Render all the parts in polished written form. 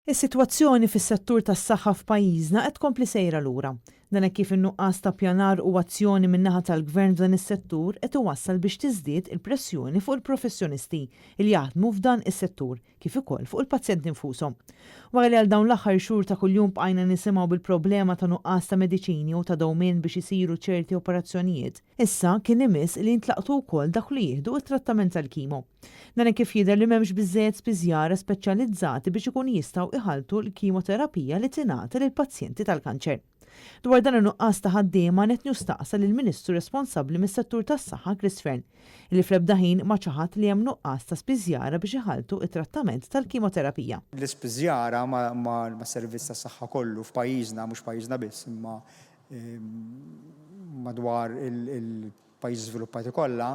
Is-sitwazzjoni fis-settur tas-saħħa f'pajjiżna qed tkompli sejra lura. Dan hekk kif in-nuqqas ta' pjanar u azzjoni min-naħa tal-Gvern f'dan is-settur qed iwassal biex tiżdied il-pressjoni fuq il-professjonisti li jaħdmu f'dan is-settur kif ukoll fuq il-pazjenti infushom. Wara li għal dawn l-aħħar xhur ta' kuljum bqajna nisimgħu bil-problema ta' nuqqas ta' mediċini u ta' dewmien biex isiru ċerti operazzjonijiet, issa kien imiss li jintlaqtu wkoll dak li jieħdu t-trattament tal-kimo. Dan hekk kif jidher li m'hemmx biżżejjed spiżjara speċjalizzati biex ikun jistgħu iħalltu l-kimoterapija li tingħata lill-pazjenti tal-kanċer. Dwar dan in-nuqqas ta' ħaddiema qed nistaqsa lill-Ministru responsabbli mis-settur tas-saħħa Chris Fern, li fl-ebda ħin ma ċaħat li hemm nuqqas ta' spiżjara biex iħalltu it-trattament tal-kimoterapija. L-ispiżjara ma' servizz tas-saħħa kollu f'pajjiżna mhux pajjiżna biss, imma madwar il-pajjiżi żviluppati kollha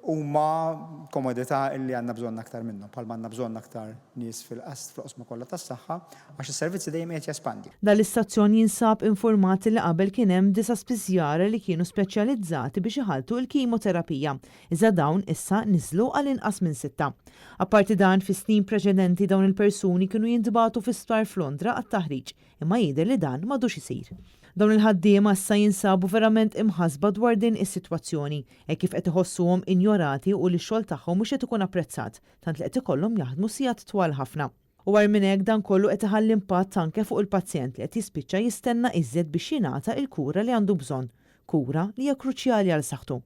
huma komodità li għandna bżonn aktar minnhom, bħalma għandna bżonn aktar nies fil-qosma kollha tas-saħħa għax is-servizzi dejjem qed jespandi. Dan l-istazzjon jinsab informati li qabel kien hemm 9 spiżjara li kienu speċjalizzati biex iħalltu l-kimoterapija, iżda dawn issa niżlu għal inqas minn 6. Apparti dan fi snin preċedenti dawn il-persuni kienu jintbagħtu fi sptar f'Londra għat-taħriġ, imma jidher li dan m'għadux isir. Dawn il-ħaddiema issa jinsabu verament imħasba dwar din is-sitwazzjoni, hekk kif qed iħossuhom injorati u li x-xogħol tagħhom mhux qed ikun apprezzat, tant li qed ikollhom jaħdmu sigħat twal ħafna. U għar minn hekk dan kollu qed iħalli impatt anke fuq il-pazjent li qed jispiċċa jistenna iżjed biex jingħata l-kura li għandu bżonn, kura li hija kruċjali għal saħħtu.